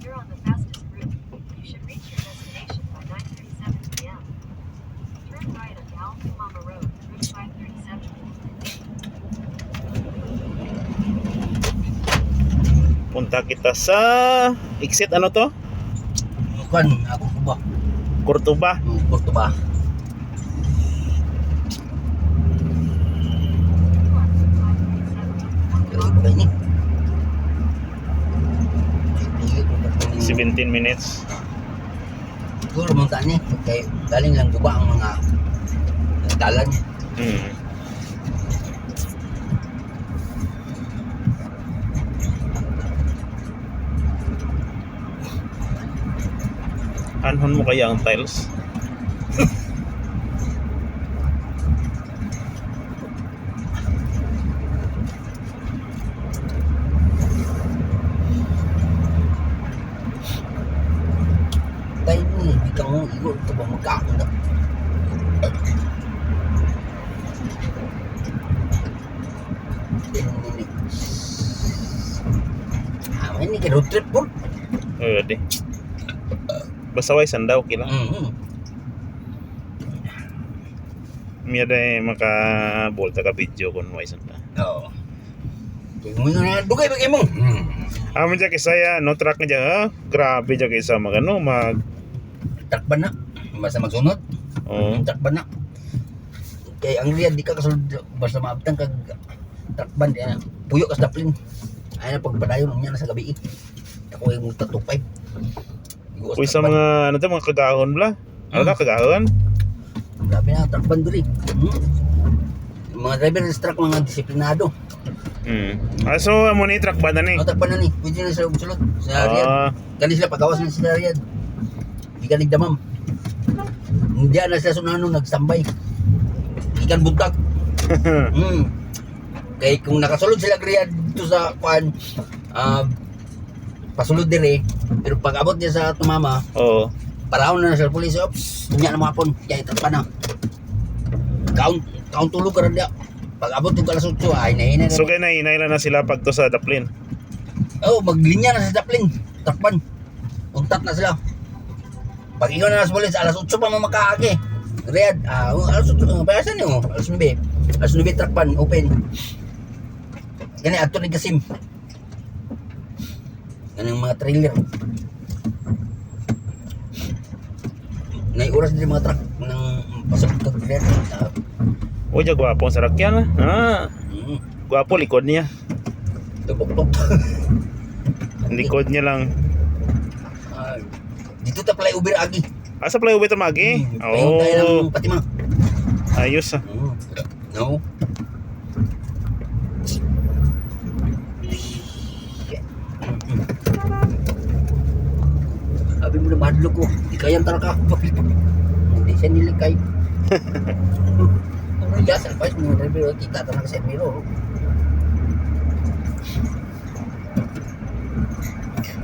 You're on the fastest route. You should reach your destination by 9:37 p.m. Turn right on Alphamama Road, Route 537. Punta kita sa exit ano to? Bukan, ako ko ba? Cordoba. Porto ba? Pero iba ini. 17 minutes. Siguro munta ni. Kaya galing lang guba ang mga dalan. Hmm. Anhon mo kaya ang tiles? Kaya ni, biglang mo igo ito ba magkakon na. 10 minutes. Ini ka road trip po. Di. Basta way sandaw kila. Miya day maka-bolta ka video kon way sanda. Oo. Kaya mo na dugay bagay mo. Amin dyan kisaya, no track na dyan, grabe dyan kaysa magano, Takban na. Basta magsunod. Oo. Takban na. Kaya ang liyan, di ka kasunod. Basta maabtang kag takban. Yan. Puyo ka sa daplin. Ay na pagpadayon niya na sa gabi. Ako yung tatupay. Uy sa mga, ano to, mga kagahon bla? Ano na, kagahon? Grabe na, takban diri. Yung mga driver ng truck, mga disiplinado. So, amo ni truck ba na ni? O, takban na ni. Pwede na sila umsulot. Sa Riyadh. Kani sila pagawas na sila Riyadh. Di ka nagdamam. Hindi na sila sunano, nagstambay. Ikan buntag. Kaya kung nakasulod sila Riyadh dito sa kuan, pasulod dire, pero pag abot niya sa tumama, Oo. parahon na sa pulis, ops, tunya na mga hapon, kaya itatpa na. Kaun tulog ka rin niya. Pag abot yung kalas 8, ay nahinay na. So, kaya nahinay na sila pag to sa Daplin. Maglinya na sa daplin, takpan. Untat na sila. Pag ikaw na sa pulis, alas 8 pa mamakaagi. Riyadh, alas 8, payasan niyo, alas 9. Alas 9 takpan, open. Gani, ato ni Kasim. Ganang mga trailer. Naiuras din mga truck ng pasabot ka Riyadh. Uy, dyan gwapo ang sarakyan. Gwapo, likod niya. Tupok-tok. Likod niya lang. Dito ta pala Uber agi. Asa pala uwi ito magi? Payon tayo ng Patima. Ayos ah. No. Sabi mo na madlo ko. Di kayang taraka. Hindi siya nilikay. Ano ya, salpay mo na rin. Kita talaga sa miro.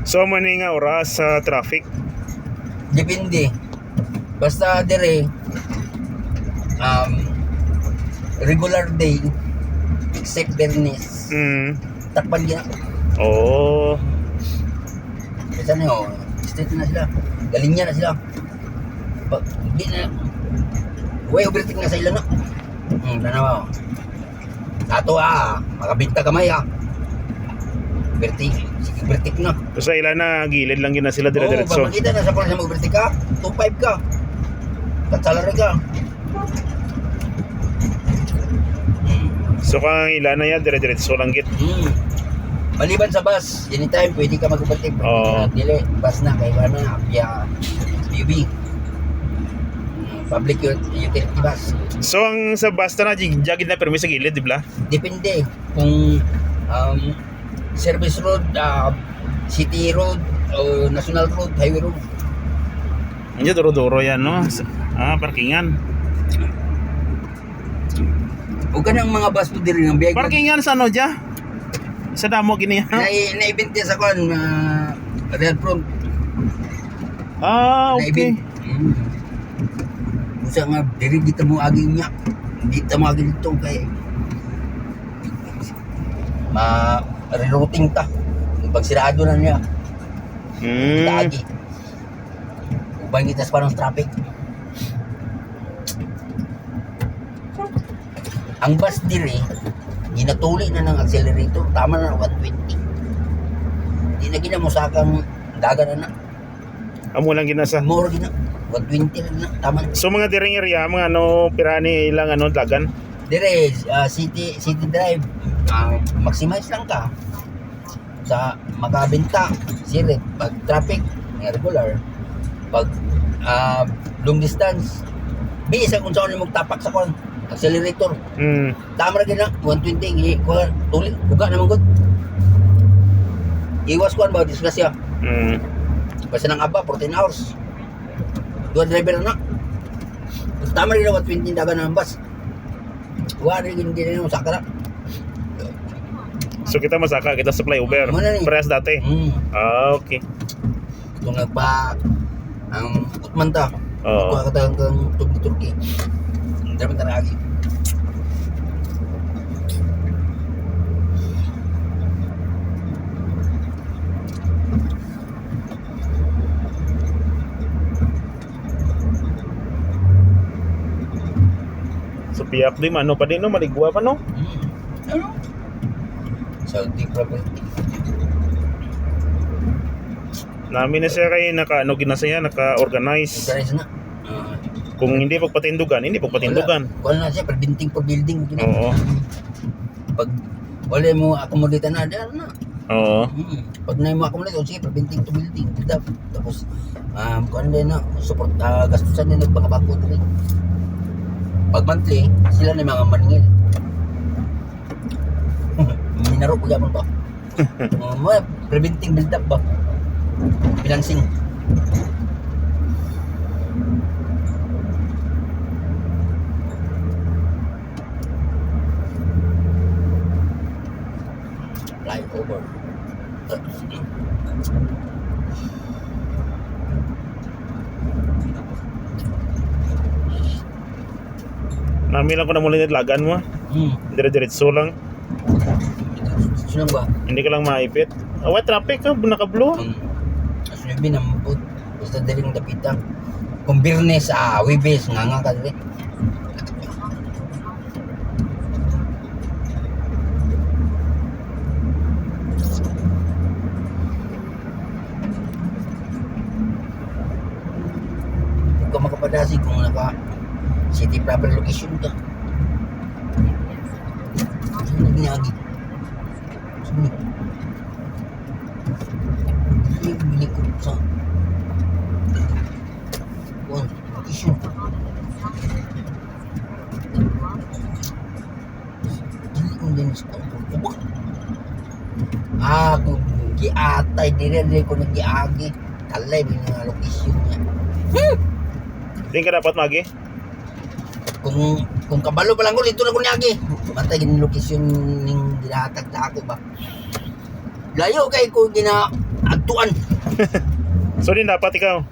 So, mani nga oras sa traffic. Depende. Basta dire regular day except Bernes. Takpan din ako. Oo. Kasi ano, straight na sila. Galing na sila. Hindi na. Way overtake na sa ilan na. Tanawa. Ato makabinta kamay Overtake. Sige, overtake na. So, sa ilan na gilid lang yun na sila dire-diretso. Oo, makita na sa pala sa mag-overtake ka. 2.5 ka. Katsalari ka. So, kung ilan na yan, dire-diretso lang git. Maliban sa bus, anytime pwede ka mag-overtake. Oo. Dili, bus na, kaya na, via UB. Public utility bus. So, ang sa basta na, jagid na permis sa gilid, di ba? Depende kung service road, city road, o national road, highway road. Hindi, duro-duro yan, no? Parkingan. O ka ng mga bus po din ng biyag. Parkingan sa ano dya? Sa damo gini. Na-event sa kon, Real Front. Okay. Busa nga, diri kita mo aging niya. Dito mo aging dito kay rerouting ta. Pag sirado na niya. Lagi. Ubay kita sa parang traffic. Ang bus dire, ginatuli na ng accelerator, tama na 120. Di na ginamosakang dagan na na. Amo lang ginasa. More gina, 120 lang na, tama. So mga diring area, mga ano, pirani ilang ano, dagan? Dire, city drive, maximize lang ka sa makabenta, sirit, pag traffic, regular, pag long distance, bisa kung saan mo magtapak sa kon, accelerator, tama ra gina 120 tuli buka naman gud. Iwas ko ba disgrasya. Basta nang aba 14 hours. Dua driver na. Tama rin na 120 dagan ng bus. Wari gini din mo sakara. So kita masaka, kita sa flyover. Muna ni. Parehas dati. Ah, okay. Kung nagpa ang utman ta. Oo. Kuha ka tayo kang Turki. Dapat taragi. So piyak di man, no? Pa din no, maligwa pa no? Ano? Saudi property. Namin na siya kay naka ano ginasaya, naka-organize. Organize na. Kung hindi pagpatindugan, hindi pagpatindugan. Wala na siya, per building. Oo. Pag wala mo accommodate na, diyan na. Oo. Pag na mo accommodate, sige, per building to building. Tapos, kung ano din na, support, gastusan din nagpangabako din. Pag monthly, sila na yung mga maningil. Minaro ko yapon ba? Preventing build up ba? Financing. Flyover. Namin lang ko na muli lagan mo. Dire-diretso lang. Sino ba? Hindi ka lang maipit. Away traffic ka, naka-blue. Sino binambot? Basta daling dapitan. Kung Birnes, Webes, nga ka dali. Huwag ka makapadasi kung naka city proper location ka. Sino ginagi? Sino? Sino bilikot sa kuwan, location? Dili mo din sa kuwan. Kung giatay, dire ko nag-giagi. Talay din yung location niya. Hindi ka dapat magi. Kung kabalo pa lang ko, dito na ko niyagi. Matay yung location ning ginahatag na ako ba. Layo kay ko ginaagtuan. So din dapat ikaw.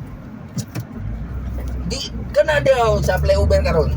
Di ka na daw sa flyover karon.